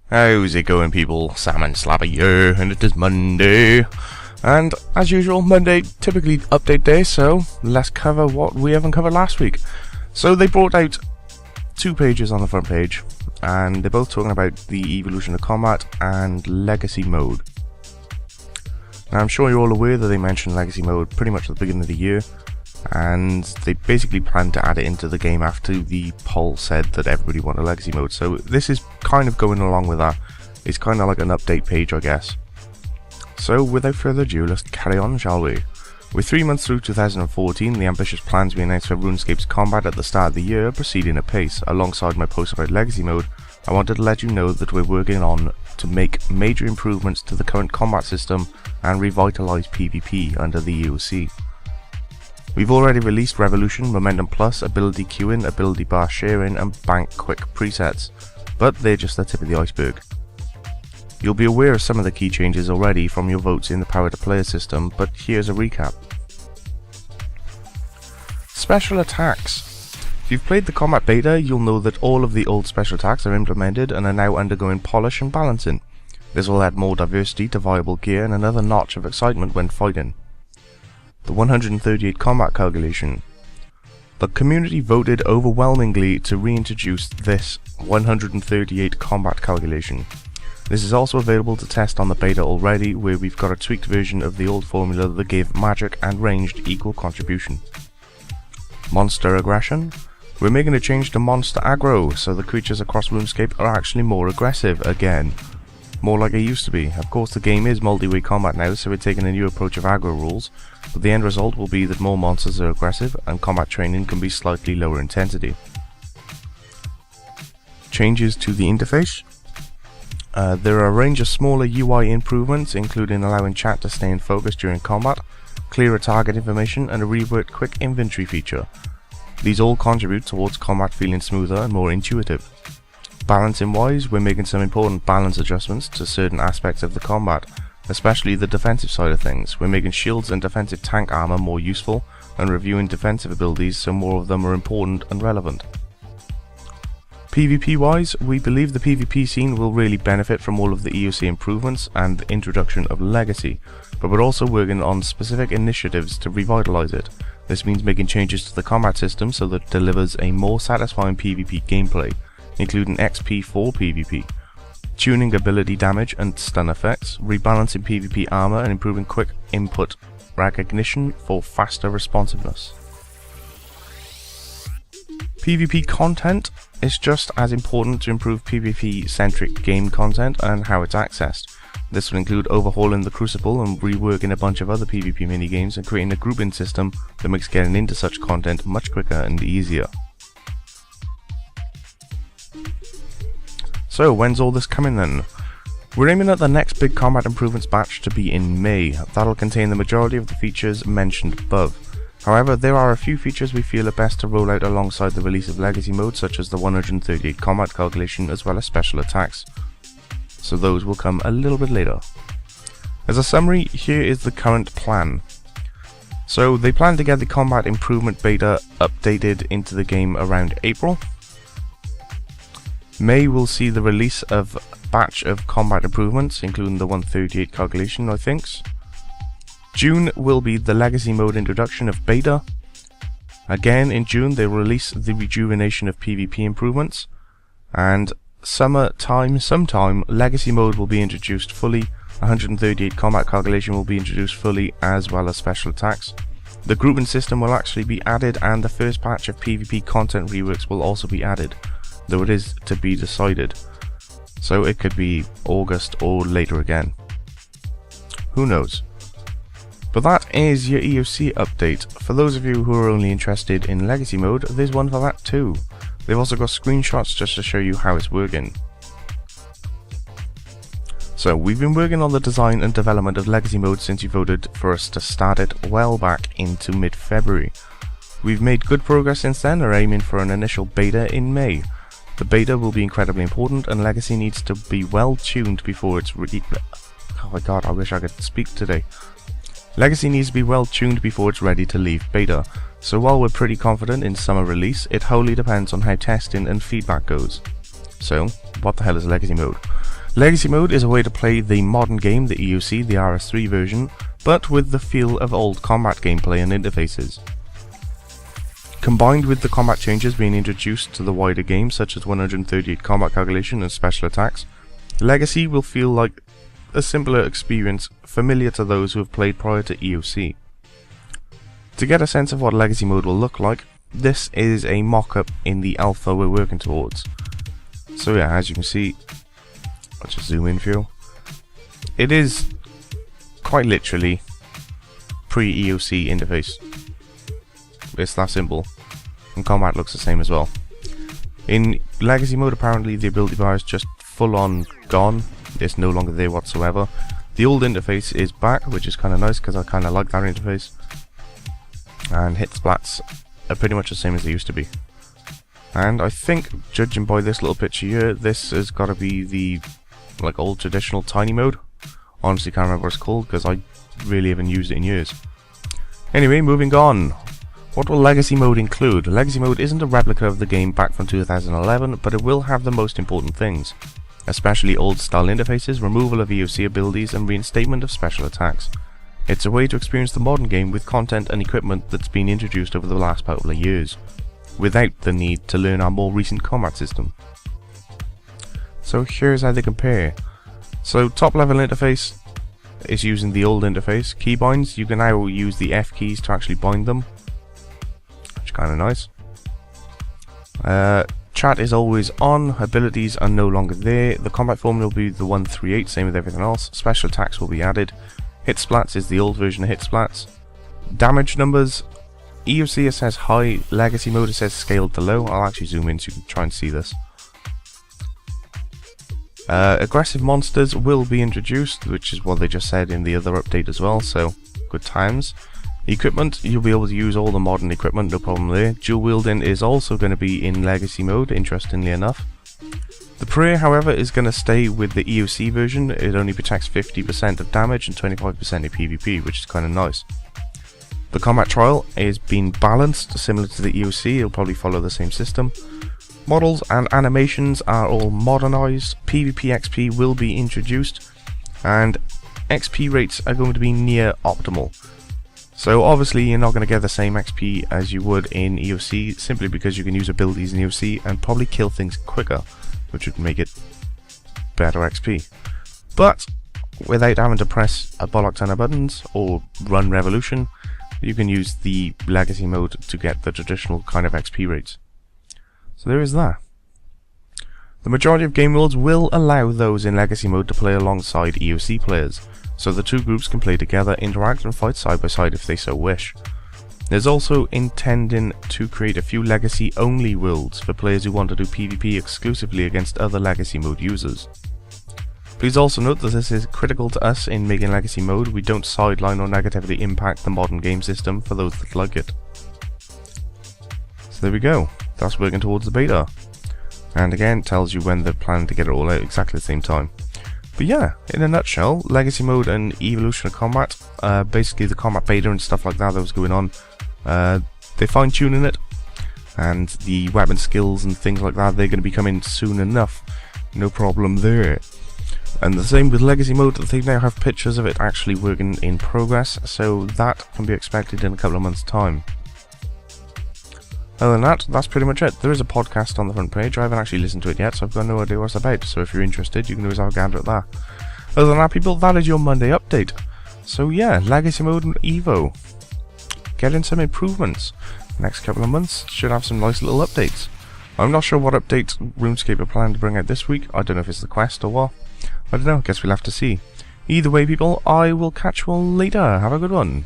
How's it going, people? Salmon Slabber here, and it is Monday. And as usual, Monday typically update day, so let's cover what we haven't covered last week. So they brought out 2 pages on the front page, and they're both talking about the evolution of combat and legacy mode. Now I'm sure you're all aware that they mentioned legacy mode pretty much at the beginning of the year, and they basically plan to add it into the game after the poll said that everybody wanted legacy mode. So this is kind of going along with that. It's kind of like an update page, I guess. So without further ado, let's carry on, shall we? With 3 months through 2014, the ambitious plans we announced for RuneScape's combat at the start of the year are proceeding at pace. Alongside my post about legacy mode, I wanted to let you know that we're working on to make major improvements to the current combat system and revitalise PvP under the EoC. We've already released Revolution, Momentum Plus, Ability Queuing, Ability Bar Sharing and Bank Quick presets, but they're just the tip of the iceberg. You'll be aware of some of the key changes already from your votes in the Power to Player system, but here's a recap. Special attacks. If you've played the combat beta, you'll know that all of the old special attacks are implemented and are now undergoing polish and balancing. This will add more diversity to viable gear and another notch of excitement when fighting. The 138 combat calculation. The community voted overwhelmingly to reintroduce this 138 combat calculation. This is also available to test on the beta already, where we've got a tweaked version of the old formula that gave magic and ranged equal contribution. Monster aggression. We're making a change to monster aggro, so the creatures across RuneScape are actually more aggressive again. More like they used to be. Of course the game is multi-way combat now, so we're taking a new approach of aggro rules, but the end result will be that more monsters are aggressive and combat training can be slightly lower intensity. Changes to the interface. There are a range of smaller UI improvements, including allowing chat to stay in focus during combat, clearer target information and a reworked quick inventory feature. These all contribute towards combat feeling smoother and more intuitive. Balancing wise, we're making some important balance adjustments to certain aspects of the combat, especially the defensive side of things. We're making shields and defensive tank armor more useful and reviewing defensive abilities so more of them are important and relevant. PvP wise, we believe the PvP scene will really benefit from all of the EoC improvements and the introduction of Legacy, but we're also working on specific initiatives to revitalise it. This means making changes to the combat system so that it delivers a more satisfying PvP gameplay, including XP for PvP, tuning ability damage and stun effects, rebalancing PvP armor and improving quick input recognition for faster responsiveness. PvP content is just as important to improve PvP-centric game content and how it's accessed. This will include overhauling the Crucible and reworking a bunch of other PvP minigames and creating a grouping system that makes getting into such content much quicker and easier. So when's all this coming then? We're aiming at the next big combat improvements batch to be in May. That'll contain the majority of the features mentioned above. However, there are a few features we feel are best to roll out alongside the release of Legacy mode, such as the 138 combat calculation as well as special attacks. So those will come a little bit later. As a summary, here is the current plan. So they plan to get the combat improvement beta updated into the game around April. May will see the release of a batch of combat improvements, including the 138 calculation, I think. June will be the Legacy mode introduction of beta. Again in June they will release the rejuvenation of PvP improvements. And sometime Legacy mode will be introduced fully, 138 combat calculation will be introduced fully as well as special attacks. The grouping system will actually be added and the first batch of PvP content reworks will also be added, though it is to be decided. So it could be August or later again. Who knows? But that is your EoC update. For those of you who are only interested in Legacy mode, there's one for that too. They've also got screenshots just to show you how it's working. So we've been working on the design and development of Legacy mode since you voted for us to start it well back into mid-February. We've made good progress since then and are aiming for an initial beta in May. The beta will be incredibly important and Legacy needs to be well tuned before it's ready. Oh my god, I wish I could speak today. Legacy needs to be well tuned before it's ready to leave beta, so while we're pretty confident in summer release, it wholly depends on how testing and feedback goes. So, what the hell is Legacy mode? Legacy mode is a way to play the modern game, the EoC, the RS3 version, but with the feel of old combat gameplay and interfaces. Combined with the combat changes being introduced to the wider game, such as 138 combat calculation and special attacks, Legacy will feel like a simpler experience familiar to those who have played prior to EoC. To get a sense of what Legacy mode will look like, this is a mock-up in the alpha we're working towards. So yeah, as you can see, I'll just zoom in for you. It is quite literally pre-EoC interface. It's that simple, and combat looks the same as well. In Legacy mode, apparently the ability bar is just full on gone. It's no longer there whatsoever. The old interface is back, which is kind of nice because I kind of like that interface. And hit splats are pretty much the same as they used to be. And I think, judging by this little picture here, this has got to be the old traditional tiny mode. Honestly, can't remember what it's called because I really haven't used it in years. Anyway, moving on. What will Legacy mode include? Legacy mode isn't a replica of the game back from 2011, but it will have the most important things, especially old style interfaces, removal of EoC abilities, and reinstatement of special attacks. It's a way to experience the modern game with content and equipment that's been introduced over the last couple of years, without the need to learn our more recent combat system. So here's how they compare. So top level interface is using the old interface. Keybinds, you can now use the F keys to actually bind them, which is kind of nice. Chat is always on, abilities are no longer there, the combat formula will be the 138, same with everything else, special attacks will be added, hit splats is the old version of hit splats, damage numbers, EoC it says high, Legacy mode it says scaled to low. I'll actually zoom in so you can try and see this. Aggressive monsters will be introduced, which is what they just said in the other update as well, so good times. Equipment, you'll be able to use all the modern equipment, no problem there. Dual wielding is also going to be in Legacy mode, interestingly enough. The prayer, however, is going to stay with the EoC version. It only protects 50% of damage and 25% of PvP, which is kind of nice. The combat trial is being balanced, similar to the EoC, it'll probably follow the same system. Models and animations are all modernized, PvP XP will be introduced, and XP rates are going to be near optimal. So obviously you're not going to get the same XP as you would in EoC, simply because you can use abilities in EoC and probably kill things quicker, which would make it better XP. But without having to press a bollock ton of buttons or run Revolution, you can use the Legacy mode to get the traditional kind of XP rates. So there is that. The majority of game worlds will allow those in Legacy mode to play alongside EoC players, so the two groups can play together, interact and fight side by side if they so wish. There's also intending to create a few Legacy only worlds for players who want to do PvP exclusively against other Legacy mode users. Please also note that this is critical to us in making Legacy mode. We don't sideline or negatively impact the modern game system for those that like it. So there we go, that's working towards the beta. And again, it tells you when they're planning to get it all out exactly the same time. But yeah, in a nutshell, Legacy mode and Evolution of Combat, basically the combat beta and stuff like that was going on, they're fine tuning it, and the weapon skills and things like that, they're going to be coming soon enough, no problem there. And the same with Legacy mode, they now have pictures of it actually working in progress, so that can be expected in a couple of months' time. Other than that, that's pretty much it. There is a podcast on the front page. I haven't actually listened to it yet, so I've got no idea what it's about. So if you're interested, you can always have a gander at that. Other than that, people, that is your Monday update. So yeah, Legacy mode and Evo. Getting some improvements. Next couple of months should have some nice little updates. I'm not sure what updates RuneScape are planning to bring out this week. I don't know if it's the quest or what. I don't know, guess we'll have to see. Either way, people, I will catch you all later. Have a good one.